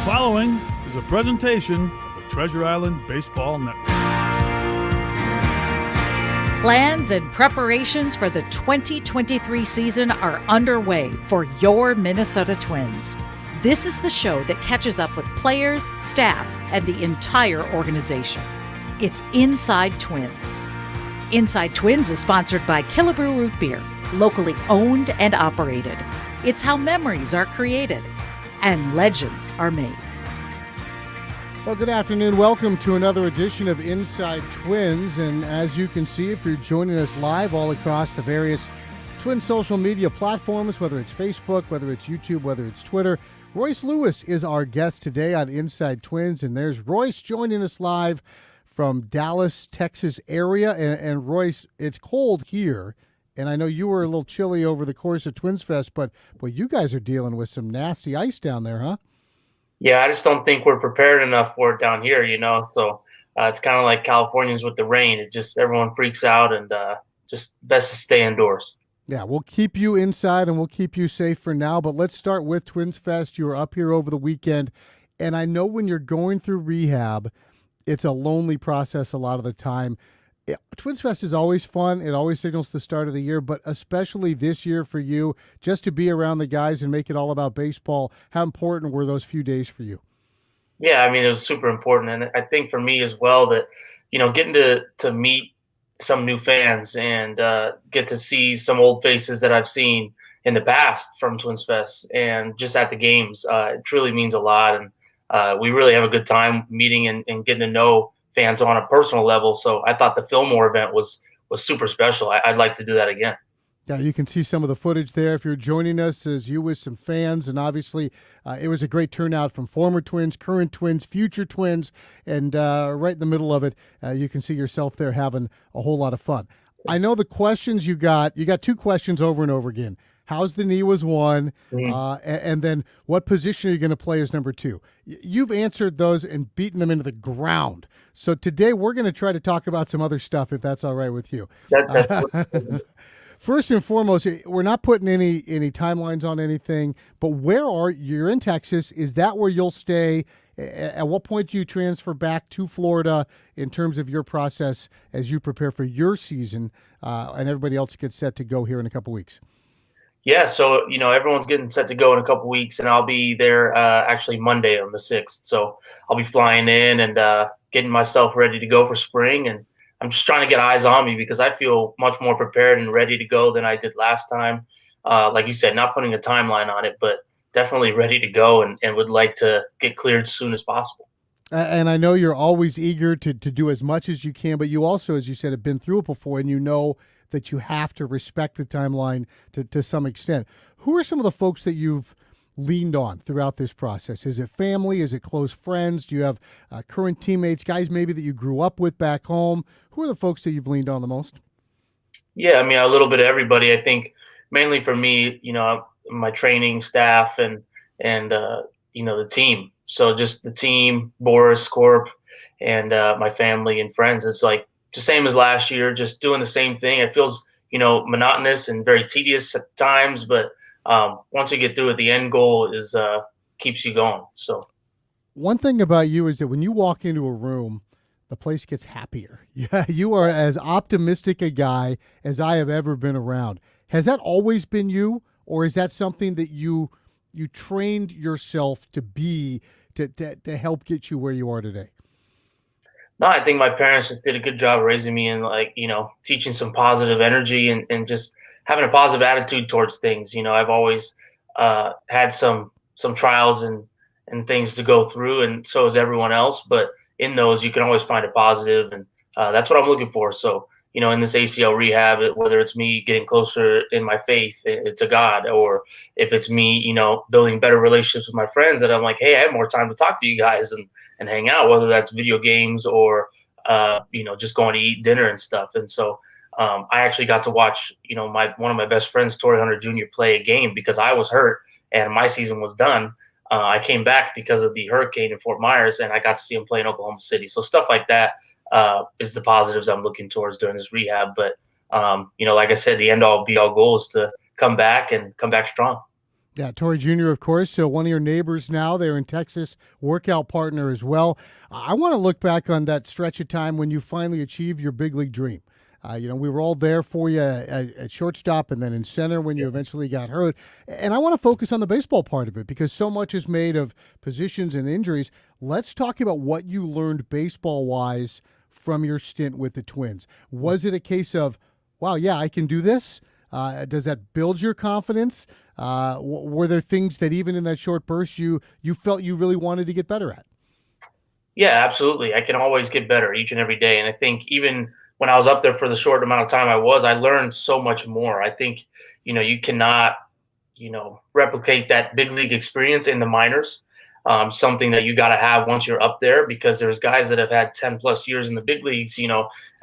following is a presentation of the Treasure Island Baseball Network. Plans and preparations for the 2023 season are underway for your Minnesota Twins. This is the show that catches up with players, staff, and the entire organization. It's Inside Twins. Inside Twins is sponsored by Killebrew Root Beer, locally owned and operated. It's how memories are created and legends are made. Well, good afternoon. Welcome to another edition of Inside Twins. And as you can see, if you're joining us live all across the various Twin social media platforms, whether it's Facebook, whether it's YouTube, whether it's Twitter, Royce Lewis is our guest today on Inside Twins. And there's Royce joining us live from Dallas, Texas area. And Royce, it's cold here. And I know you were a little chilly over the course of TwinsFest, but you guys are dealing with some nasty ice down there, huh? Yeah, I just don't think we're prepared enough for it down here, So it's kind of like Californians with the rain. It just everyone freaks out, and just best to stay indoors. Yeah, we'll keep you inside and we'll keep you safe for now. But let's start with TwinsFest. You were up here over the weekend, and I know when you're going through rehab, it's a lonely process a lot of the time. TwinsFest is always fun. It always signals the start of the year, but especially this year for you, just to be around the guys and make it all about baseball. How important were those few days for you? Yeah, I mean, it was super important. And I think for me as well that, getting to meet some new fans and get to see some old faces that I've seen in the past from TwinsFest and just at the games, it truly means a lot. And we really have a good time meeting and getting to know fans on a personal level. So I thought the Fillmore event was super special. I'd like to do that again. Yeah, you can see some of the footage there if you're joining us as you with some fans. And obviously it was a great turnout from former Twins, current Twins, future Twins. And right in the middle of it, you can see yourself there having a whole lot of fun. I know the questions you got two questions over and over again. How's the knee was one, and then what position are you going to play as number two? You've answered those and beaten them into the ground. So today we're going to try to talk about some other stuff, if that's all right with you. First and foremost, we're not putting any timelines on anything, but you're in Texas. Is that where you'll stay? At what point do you transfer back to Florida in terms of your process as you prepare for your season and everybody else gets set to go here in a couple weeks? Yeah, so everyone's getting set to go in a couple weeks, and I'll be there actually Monday on the 6th. So I'll be flying in and getting myself ready to go for spring, and I'm just trying to get eyes on me because I feel much more prepared and ready to go than I did last time. Like you said, not putting a timeline on it, but definitely ready to go and would like to get cleared as soon as possible. And I know you're always eager to do as much as you can, but you also, as you said, have been through it before, and you know that you have to respect the timeline to some extent. Who are some of the folks that you've leaned on throughout this process? Is it family? Is it close friends? Do you have current teammates, guys maybe that you grew up with back home? Who are the folks that you've leaned on the most? Yeah, I mean, a little bit of everybody. I think mainly for me, my training staff and the team. So just the team, Boris, Corp, and my family and friends. It's like just same as last year, just doing the same thing. It feels, monotonous and very tedious at times, but once you get through it, the end goal is keeps you going. So one thing about you is that when you walk into a room, the place gets happier. Yeah, you are as optimistic a guy as I have ever been around. Has that always been you, or is that something that you trained yourself to be to help get you where you are today? No, I think my parents just did a good job raising me and teaching some positive energy and just having a positive attitude towards things. I've always had some trials and things to go through, and so has everyone else. But in those, you can always find a positive, and that's what I'm looking for. So, in this ACL rehab, whether it's me getting closer in my faith to God, or if it's me, building better relationships with my friends, that I'm like, hey, I have more time to talk to you guys and hang out, whether that's video games or, just going to eat dinner and stuff. And so I actually got to watch, one of my best friends, Torrey Hunter Jr., play a game because I was hurt and my season was done. I came back because of the hurricane in Fort Myers, and I got to see him play in Oklahoma City. So stuff like that is the positives I'm looking towards during this rehab. But, like I said, the end-all, be-all goal is to come back and come back strong. Yeah, Tori Jr., of course. So one of your neighbors now, they're in Texas, workout partner as well. I want to look back on that stretch of time when you finally achieved your big league dream. We were all there for you at shortstop and then in center when you eventually got hurt. And I want to focus on the baseball part of it because so much is made of positions and injuries. Let's talk about what you learned baseball-wise from your stint with the Twins. Was it a case of, wow, yeah, I can do this? Does that build your confidence? Were there things that even in that short burst you felt you really wanted to get better at? Yeah, absolutely. I can always get better each and every day. And I think even when I was up there for the short amount of time I learned so much more. I think, you cannot, replicate that big league experience in the minors. Something that you got to have once you're up there because there's guys that have had 10 plus years in the big leagues.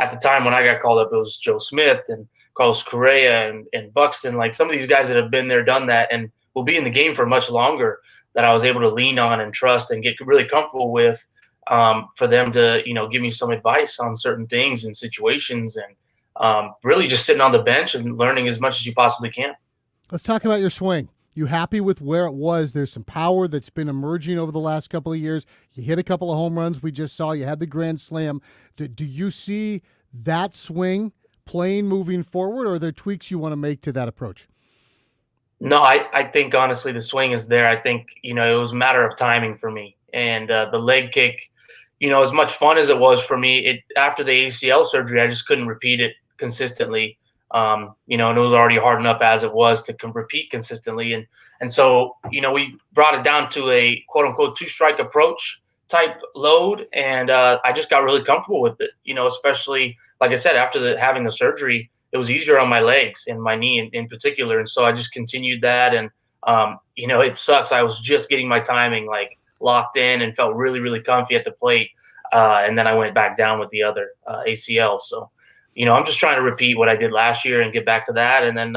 At the time when I got called up, it was Joe Smith and Carlos Correa and Buxton, like some of these guys that have been there, done that, and will be in the game for much longer that I was able to lean on and trust and get really comfortable with for them to, give me some advice on certain things and situations and really just sitting on the bench and learning as much as you possibly can. Let's talk about your swing. You happy with where it was? There's some power that's been emerging over the last couple of years. You hit a couple of home runs. We just saw you had the grand slam. Do you see that swing playing moving forward, or are there tweaks you want to make to that approach? No, I think honestly the swing is there. I think, it was a matter of timing for me. And the leg kick, as much fun as it was for me, after the ACL surgery, I just couldn't repeat it consistently. And it was already hard enough as it was to repeat consistently. And so, we brought it down to a quote unquote 2-strike approach type load. And I just got really comfortable with it, especially like I said, after having the surgery, it was easier on my legs and my knee in particular. And so I just continued that. And, it sucks. I was just getting my timing like locked in and felt really, really comfy at the plate. And then I went back down with the other ACL. So, I'm just trying to repeat what I did last year and get back to that. And then,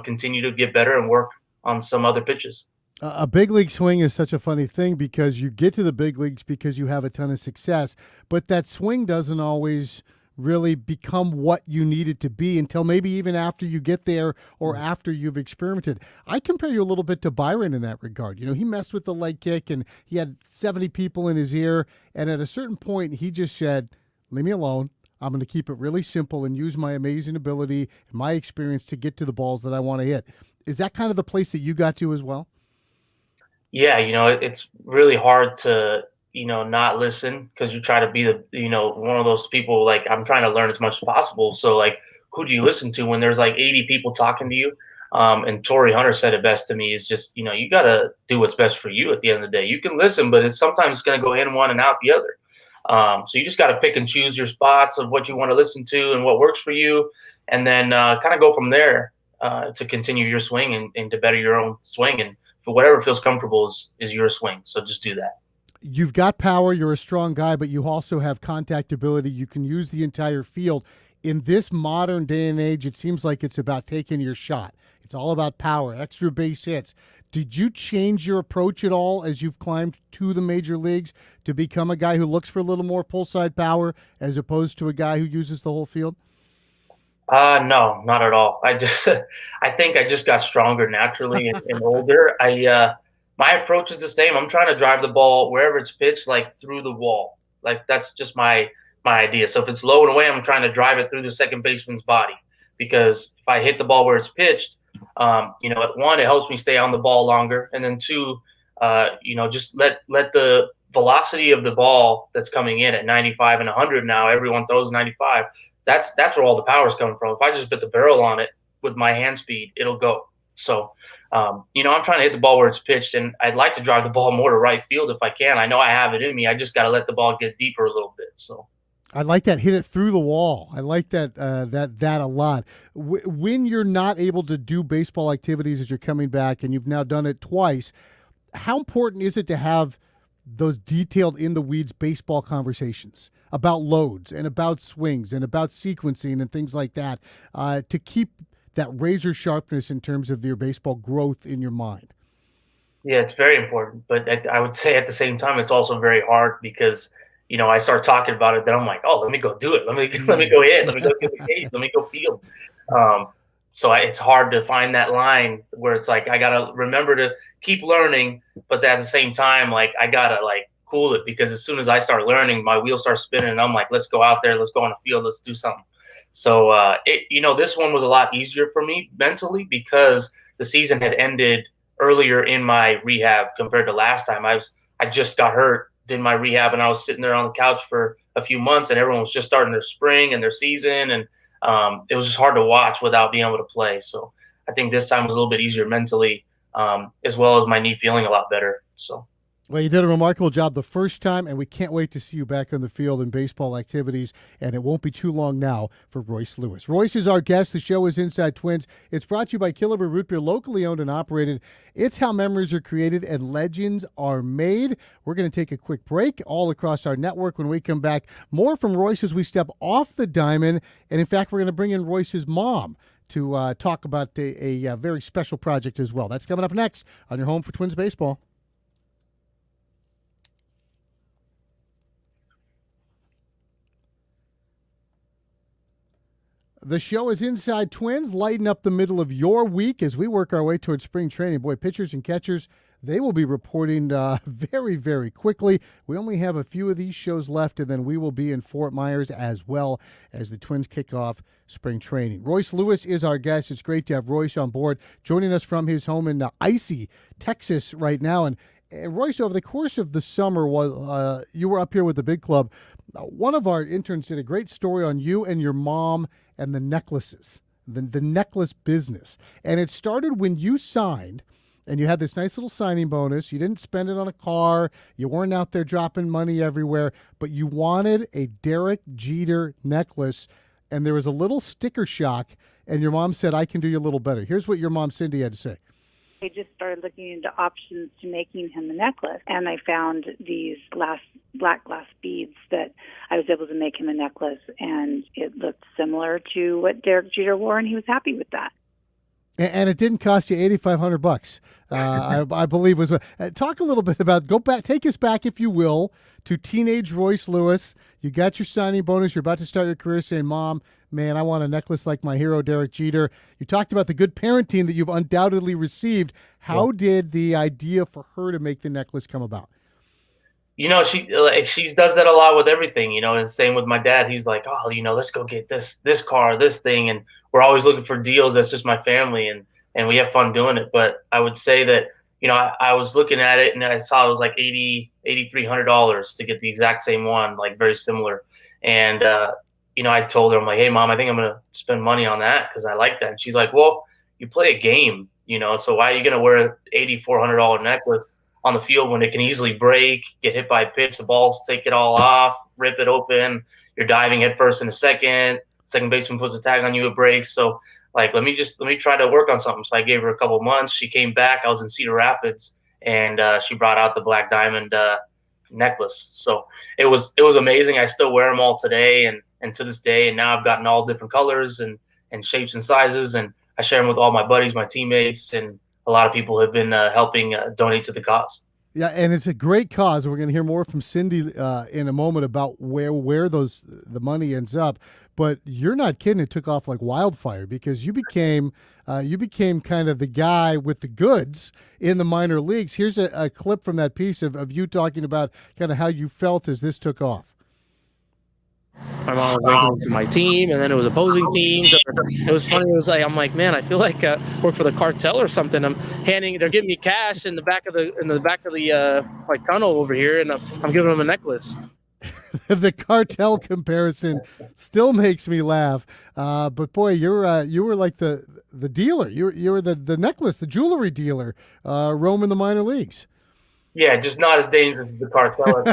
continue to get better and work on some other pitches. A big league swing is such a funny thing because you get to the big leagues because you have a ton of success, but that swing doesn't always really become what you need it to be until maybe even after you get there or after you've experimented. I compare you a little bit to Byron in that regard. He messed with the leg kick and he had 70 people in his ear. And at a certain point, he just said, leave me alone. I'm going to keep it really simple and use my amazing ability and my experience to get to the balls that I want to hit. Is that kind of the place that you got to as well? Yeah, it's really hard to, not listen because you try to be one of those people like I'm trying to learn as much as possible. So like, who do you listen to when there's like 80 people talking to you? And Torrey Hunter said it best to me is just, you got to do what's best for you at the end of the day. You can listen, but sometimes it's going to go in one and out the other. So you just got to pick and choose your spots of what you want to listen to and what works for you. And then kind of go from there to continue your swing and to better your own swing. And for whatever feels comfortable is your swing. So just do that. You've got power, you're a strong guy, but you also have contact ability. You can use the entire field. In this modern day and age, it seems like it's about taking your shot. It's all about power, extra base hits. Did you change your approach at all as you've climbed to the major leagues to become a guy who looks for a little more pull side power as opposed to a guy who uses the whole field? No, not at all. I think I just got stronger naturally and older. My approach is the same. I'm trying to drive the ball wherever it's pitched, like through the wall. Like that's just my idea. So if it's low and away, I'm trying to drive it through the second baseman's body because if I hit the ball where it's pitched, at one, it helps me stay on the ball longer, and then two, just let the velocity of the ball that's coming in at 95 and 100 now. Everyone throws 95. That's where all the power is coming from. If I just put the barrel on it with my hand speed, it'll go. So, I'm trying to hit the ball where it's pitched, and I'd like to drive the ball more to right field if I can. I know I have it in me. I just got to let the ball get deeper a little bit. So, I like that. Hit it through the wall. I like that that a lot. When you're not able to do baseball activities as you're coming back, and you've now done it twice, how important is it to have those detailed in the weeds baseball conversations about loads and about swings and about sequencing and things like that to keep that razor sharpness in terms of your baseball growth in your mind? Yeah, it's very important. But I would say at the same time, it's also very hard because, I start talking about it. Then I'm like, oh, let me go do it. Let me go hit. Let me go get the cage. Let me go field. So it's hard to find that line where it's like I gotta remember to keep learning, but at the same time, like I gotta like cool it, because as soon as I start learning, my wheels start spinning, and I'm like, let's go out there, let's go on the field, let's do something. So this one was a lot easier for me mentally because the season had ended earlier in my rehab compared to last time. I just got hurt, did my rehab, and I was sitting there on the couch for a few months, and everyone was just starting their spring and their season, and it was just hard to watch without being able to play. So I think this time was a little bit easier mentally, as well as my knee feeling a lot better. So. Well, you did a remarkable job the first time, and we can't wait to see you back on the field in baseball activities, and it won't be too long now for Royce Lewis. Royce is our guest. The show is Inside Twins. It's brought to you by Killebrew Root Beer, locally owned and operated. It's how memories are created and legends are made. We're going to take a quick break all across our network. When we come back, more from Royce as we step off the diamond, and in fact, we're going to bring in Royce's mom to talk about a very special project as well. That's coming up next on your home for Twins baseball. The show is Inside Twins, lighten up the middle of your week as we work our way towards spring training. Boy, pitchers and catchers, they will be reporting very, very quickly. We only have a few of these shows left, and then we will be in Fort Myers as well as the Twins kick off spring training. Royce Lewis is our guest. It's great to have Royce on board, joining us from his home in icy Texas right now. And Royce, over the course of the summer, you were up here with the big club. One of our interns did a great story on you and your mom and the necklaces, the necklace business. And it started when you signed, and you had this nice little signing bonus. You didn't spend it on a car. You weren't out there dropping money everywhere, but you wanted a Derek Jeter necklace, and there was a little sticker shock, and your mom said, I can do you a little better. Here's what your mom, Cindy, had to say. I just started looking into options to making him a necklace, and I found these black glass beads that I was able to make him a necklace, and it looked similar to what Derek Jeter wore, and he was happy with that. And it didn't cost you $8,500. I believe was. Talk a little bit about. Go back, take us back, if you will, to teenage Royce Lewis. You got your signing bonus. You're about to start your career, saying, "Mom, man, I want a necklace like my hero, Derek Jeter." You talked about the good parenting that you've undoubtedly received. How did the idea for her to make the necklace come about? She does that a lot with everything, and same with my dad. He's like, oh, let's go get this car, this thing. And we're always looking for deals. That's just my family. And we have fun doing it. But I would say that, I was looking at it and I saw it was like $8,300 to get the exact same one, like very similar. And, I told her, I'm like, hey, Mom, I think I'm going to spend money on that because I like that. And she's like, well, you play a game, so why are you going to wear an $8,400 necklace on the field when it can easily break, get hit by a pitch, the balls take it all off, rip it open, you're diving head first in a second baseman puts a tag on you, it breaks. So like, let me try to work on something. So I gave her a couple months. She came back. I was in Cedar Rapids, and she brought out the black diamond necklace. So it was amazing. I still wear them all today and to this day. And now I've gotten all different colors and shapes and sizes, and I share them with all my buddies, my teammates, and a lot of people have been helping donate to the cause. Yeah, and it's a great cause. We're going to hear more from Cindy in a moment about where the money ends up. But you're not kidding; it took off like wildfire because you became kind of the guy with the goods in the minor leagues. Here's a clip from that piece of you talking about kind of how you felt as this took off. My mom was working for my team, and then it was opposing teams. It was funny. It was like, I'm like, man, I feel like I work for the cartel or something. They're giving me cash in the back of the like tunnel over here, and I'm giving them a necklace. The cartel comparison still makes me laugh. But boy, you were like the dealer. You were the necklace, the jewelry dealer, roaming the minor leagues. Yeah, just not as dangerous as the cartel.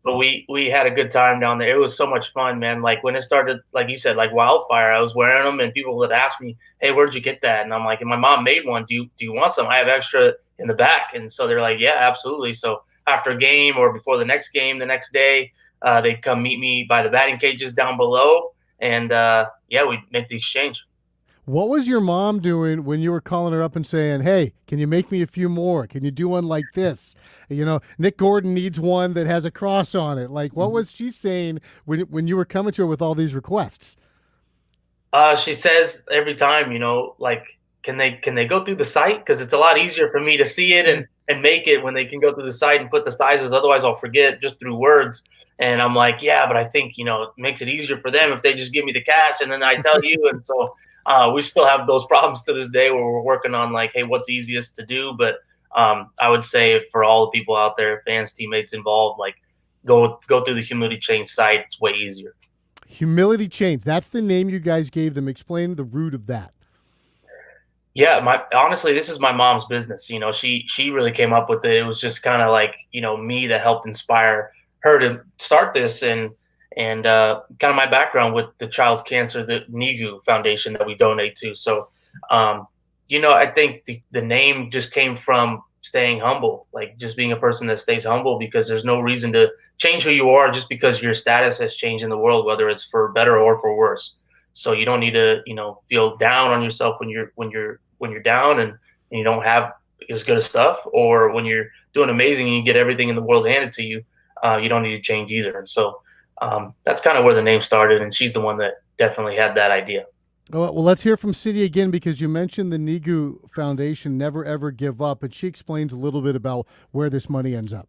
But we had a good time down there. It was so much fun, man. Like when it started, like you said, like wildfire, I was wearing them, and people would ask me, hey, where'd you get that? And I'm like, and my mom made one. Do you want some? I have extra in the back. And so they're like, yeah, absolutely. So after a game or before the next game, the next day, they'd come meet me by the batting cages down below. And we'd make the exchange. What was your mom doing when you were calling her up and saying, hey, can you make me a few more? Can you do one like this? Nick Gordon needs one that has a cross on it. Like, what was she saying when you were coming to her with all these requests? She says every time, like, can they go through the site? Because it's a lot easier for me to see it and make it when they can go through the site and put the sizes. Otherwise, I'll forget just through words. And I'm like, yeah, but I think it makes it easier for them if they just give me the cash and then I tell you. And so we still have those problems to this day where we're working on like, hey, what's easiest to do? But I would say for all the people out there, fans, teammates involved, like go through the Humility Chain site. It's way easier. Humility Chains. That's the name you guys gave them. Explain the root of that. Yeah, honestly, this is my mom's business. She really came up with it. It was just kind of like, me that helped inspire her to start this and kind of my background with the child's cancer, the NIGU Foundation that we donate to. So, I think the name just came from staying humble, like just being a person that stays humble, because there's no reason to change who you are just because your status has changed in the world, whether it's for better or for worse. So you don't need to, feel down on yourself when you're down and you don't have as good of stuff, or when you're doing amazing and you get everything in the world handed to you. You don't need to change either. And so that's kind of where the name started. And she's the one that definitely had that idea. Well, let's hear from Cindy again, because you mentioned the NIGU Foundation, Never Ever Give Up, and she explains a little bit about where this money ends up.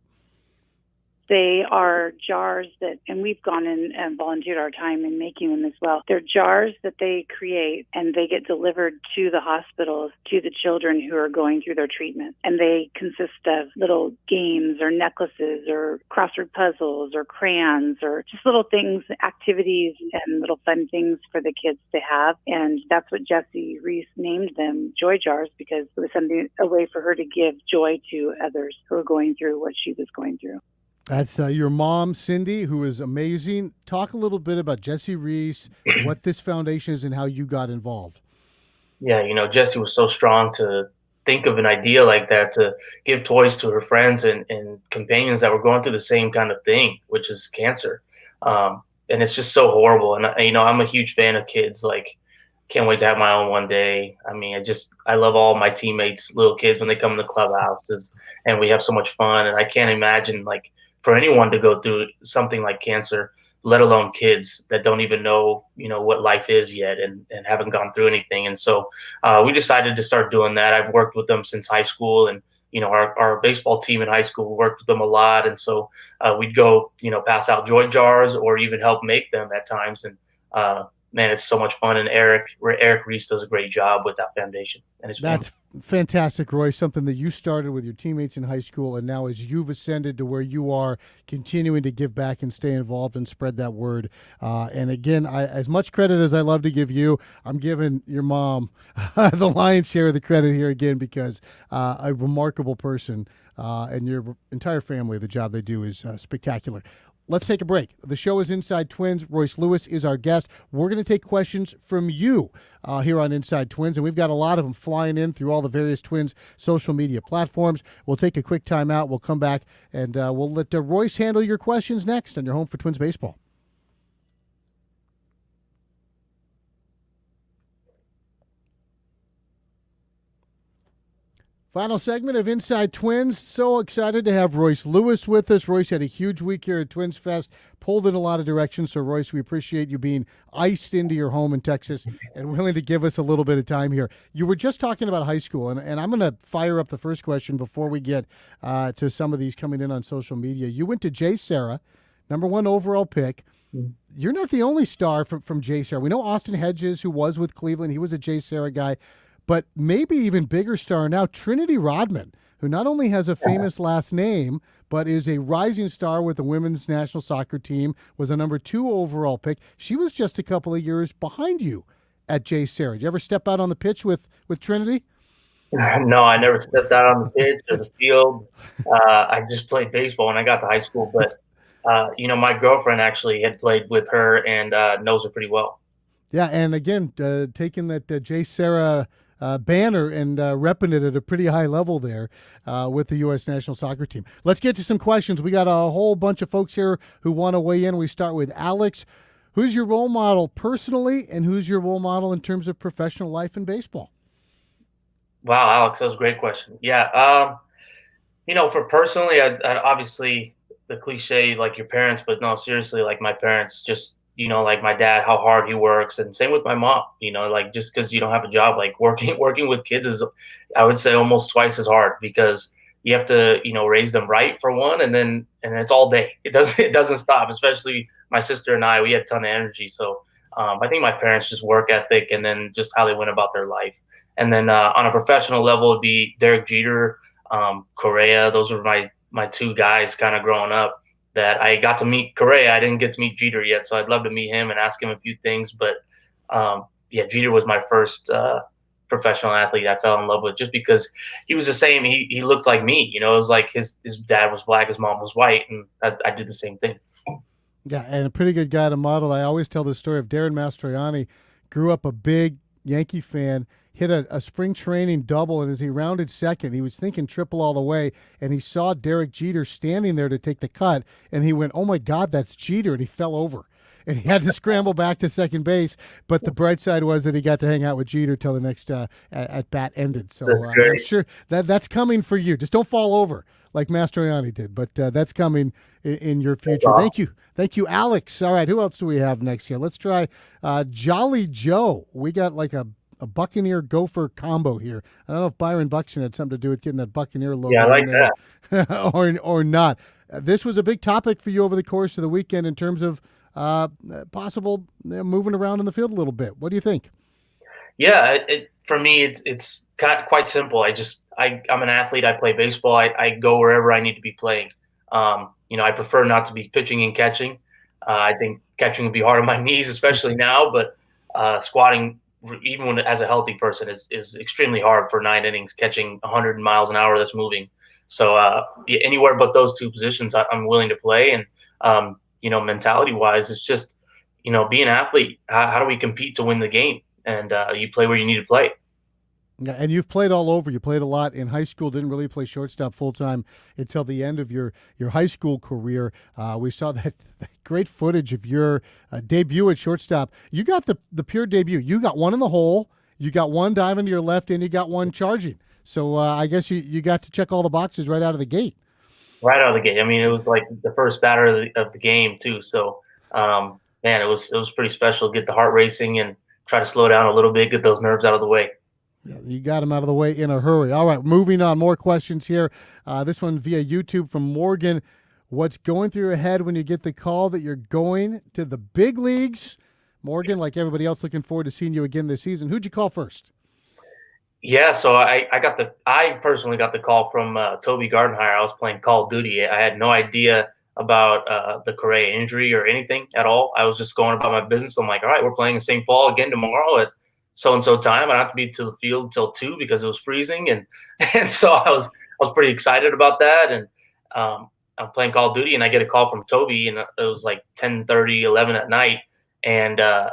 They are jars and we've gone in and volunteered our time in making them as well. They're jars that they create and they get delivered to the hospitals, to the children who are going through their treatment. And they consist of little games or necklaces or crossword puzzles or crayons or just little things, activities and little fun things for the kids to have. And that's what Jessie Reese named them, Joy Jars, because it was a way for her to give joy to others who are going through what she was going through. That's your mom, Cindy, who is amazing. Talk a little bit about Jessie Reese, what this foundation is, and how you got involved. Yeah, Jessie was so strong to think of an idea like that, to give toys to her friends and companions that were going through the same kind of thing, which is cancer. And it's just so horrible. And, I'm a huge fan of kids. Like, can't wait to have my own one day. I mean, I love all my teammates, little kids, when they come to clubhouses and we have so much fun. And I can't imagine, like, for anyone to go through something like cancer, let alone kids that don't even know, what life is yet and haven't gone through anything. And so we decided to start doing that. I've worked with them since high school, and, our baseball team in high school worked with them a lot. And so we'd go, pass out joy jars or even help make them at times. And man, it's so much fun. And Eric Reese does a great job with that foundation. And it's That's fantastic, Roy. Something that you started with your teammates in high school, and now as you've ascended to where you are, continuing to give back and stay involved and spread that word. And again, as much credit as I love to give you, I'm giving your mom the lion's share of the credit here again, because a remarkable person and your entire family, the job they do is spectacular. Let's take a break. The show is Inside Twins. Royce Lewis is our guest. We're going to take questions from you here on Inside Twins, and we've got a lot of them flying in through all the various Twins social media platforms. We'll take a quick time out. We'll come back, and we'll let Royce handle your questions next on your home for Twins baseball. Final segment of Inside Twins. So excited to have Royce Lewis with us. Royce had a huge week here at TwinsFest, pulled in a lot of directions. So, Royce, we appreciate you being iced into your home in Texas and willing to give us a little bit of time here. You were just talking about high school, and I'm going to fire up the first question before we get to some of these coming in on social media. You went to J. Sarah, #1 overall pick. You're not the only star from J. Sarah. We know Austin Hedges, who was with Cleveland. He was a J. Sarah guy. But maybe even bigger star now, Trinity Rodman, who not only has a famous last name, but is a rising star with the women's national soccer team, was a #2 overall pick. She was just a couple of years behind you at J. Sarah. Did you ever step out on the pitch with Trinity? No, I never stepped out on the pitch or the field. I just played baseball when I got to high school. But, my girlfriend actually had played with her and knows her pretty well. Yeah, and again, taking that J. Sarah banner and repping it at a pretty high level there with the U.S. national soccer team. Let's get to some questions. We got a whole bunch of folks here who want to weigh in. We start with Alex. Who's your role model personally, and who's your role model in terms of professional life in baseball? Wow, Alex, that was a great question. Yeah, for personally, I obviously the cliche like your parents, but no, seriously, like my parents, just like my dad, how hard he works, and same with my mom. Like just because you don't have a job, like working with kids is, I would say, almost twice as hard because you have to raise them right for one, and it's all day. It doesn't stop. Especially my sister and I, we had a ton of energy. So I think my parents just work ethic, and then just how they went about their life. And then on a professional level, it'd be Derek Jeter, Correa. Those were my two guys kind of growing up that I got to meet. Correa, I didn't get to meet Jeter yet, so I'd love to meet him and ask him a few things. But yeah, Jeter was my first professional athlete I fell in love with, just because he was the same. He looked like me. It was like his dad was black, his mom was white, and I did the same thing. Yeah, and a pretty good guy to model. I always tell the story of Darren Mastroianni, grew up a big Yankee fan, hit a spring training double, and as he rounded second, he was thinking triple all the way, and he saw Derek Jeter standing there to take the cut, and he went, "Oh my God, that's Jeter," and he fell over. And he had to scramble back to second base, but the bright side was that he got to hang out with Jeter till the next at bat ended. So I'm sure that's coming for you. Just don't fall over like Mastroianni did, but that's coming in your future. Thank you, Alex. All right, who else do we have next here? Let's try Jolly Joe. We got like a Buccaneer Gopher combo here. I don't know if Byron Buxton had something to do with getting that Buccaneer logo. Yeah, I like that. or not. This was a big topic for you over the course of the weekend in terms of possible moving around in the field a little bit. What do you think? Yeah, for me, it's quite simple. I'm an athlete. I play baseball. I go wherever I need to be playing. I prefer not to be pitching and catching. I think catching would be hard on my knees, especially now. But squatting, even when as a healthy person, is extremely hard for 9 innings, catching 100 miles an hour that's moving. So anywhere but those two positions, I'm willing to play. And mentality wise, it's just, being an athlete, how do we compete to win the game? And you play where you need to play. Yeah, and you've played all over. You played a lot in high school, didn't really play shortstop full-time until the end of your high school career. We saw that great footage of your debut at shortstop. You got the pure debut. You got one in the hole, you got one diving to your left, and you got one charging. So I guess you got to check all the boxes right out of the gate. Right out of the gate. I mean, it was like the first batter of the game too. So, man, it was pretty special. Get the heart racing and try to slow down a little bit, get those nerves out of the way. Yeah, you got them out of the way in a hurry. All right, moving on. More questions here. This one via YouTube from Morgan. What's going through your head when you get the call that you're going to the big leagues? Morgan, like everybody else, looking forward to seeing you again this season. Who'd you call first? Yeah, so I personally got the call from Toby Gardenhire. I was playing Call of Duty. I had no idea about the Correa injury or anything at all. I was just going about my business. I'm like, all right, we're playing in St. Paul again tomorrow at so-and-so time. I don't have to be to the field till 2 because it was freezing. And so I was pretty excited about that. And I'm playing Call of Duty, and I get a call from Toby, and it was like 10:30, 11 at night. And I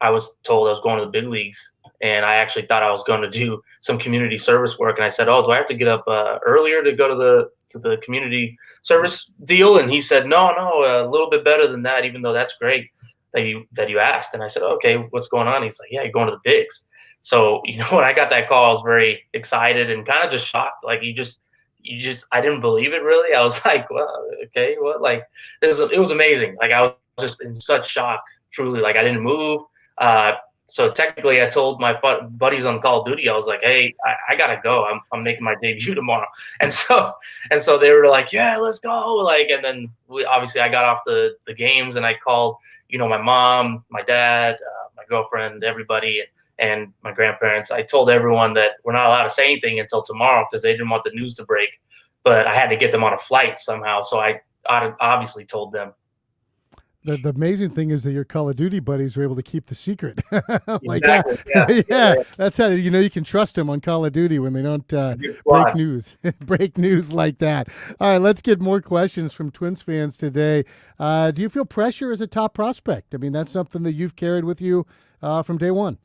was told I was going to the big leagues. And I actually thought I was going to do some community service work. And I said, "Oh, do I have to get up earlier to go to the community service deal?" And he said, No, a little bit better than that, even though that's great that you asked. And I said, "Okay, what's going on?" He's like, "Yeah, you're going to the bigs." So, when I got that call, I was very excited and kind of just shocked. Like I didn't believe it really. I was like, well, okay, what? Like it was amazing. Like I was just in such shock, truly. Like I didn't move. So technically, I told my buddies on Call of Duty, I was like, "Hey, I gotta go. I'm making my debut tomorrow." And so they were like, "Yeah, let's go!" Like, and then I got off the games, and I called, my mom, my dad, my girlfriend, everybody, and my grandparents. I told everyone that we're not allowed to say anything until tomorrow because they didn't want the news to break. But I had to get them on a flight somehow, so I obviously told them. The amazing thing is that your Call of Duty buddies were able to keep the secret. Like Exactly. that. Yeah. That's how you can trust them on Call of Duty when they don't break news like that. All right, let's get more questions from Twins fans today. Do you feel pressure as a top prospect? I mean, that's something that you've carried with you from day one.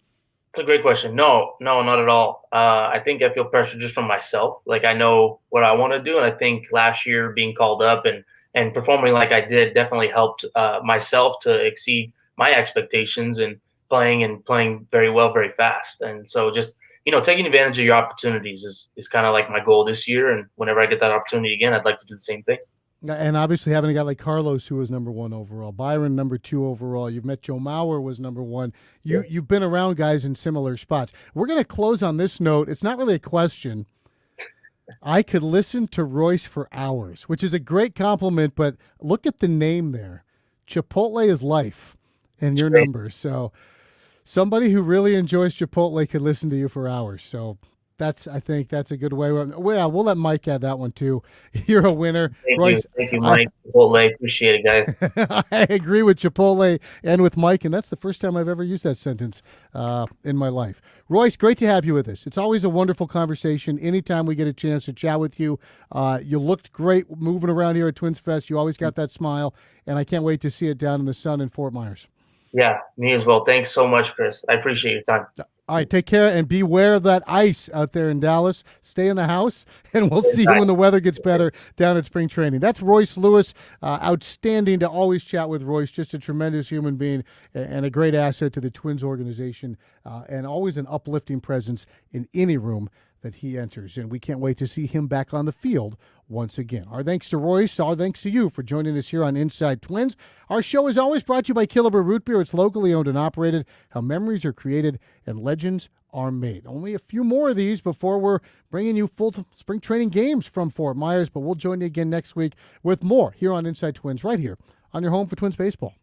It's a great question. No, not at all. I think I feel pressure just from myself. Like I know what I want to do, and I think last year being called up and performing like I did definitely helped myself to exceed my expectations and playing very well, very fast. And so just, taking advantage of your opportunities is kind of like my goal this year. And whenever I get that opportunity again, I'd like to do the same thing. And obviously having a guy like Carlos, who was number 1 overall, Byron number 2 overall. You've met Joe Mauer, was number 1. You've been around guys in similar spots. We're going to close on this note. It's not really a question. I could listen to Royce for hours, which is a great compliment, but look at the name there. Chipotle is life in your numbers. So somebody who really enjoys Chipotle could listen to you for hours. So I think that's a good way. Well, we'll let Mike add that one too. You're a winner. Royce, Thank you, Mike. Chipotle. Appreciate it, guys. I agree with Chipotle and with Mike, and that's the first time I've ever used that sentence in my life. Royce, great to have you with us. It's always a wonderful conversation. Anytime we get a chance to chat with you, you looked great moving around here at TwinsFest. You always got that smile, and I can't wait to see it down in the sun in Fort Myers. Yeah, me as well. Thanks so much, Chris. I appreciate your time. All right, take care and beware of that ice out there in Dallas. Stay in the house, and we'll see you when the weather gets better down at spring training. That's Royce Lewis. Outstanding to always chat with Royce. Just a tremendous human being and a great asset to the Twins organization, and always an uplifting presence in any room that he enters. And we can't wait to see him back on the field once again. Our thanks to Royce. Our thanks to you for joining us here on Inside Twins. Our show is always brought to you by Killebrew Root Beer. It's locally owned and operated. How memories are created and legends are made. Only a few more of these before we're bringing you full spring training games from Fort Myers, but we'll join you again next week with more here on Inside Twins right here on your home for Twins baseball.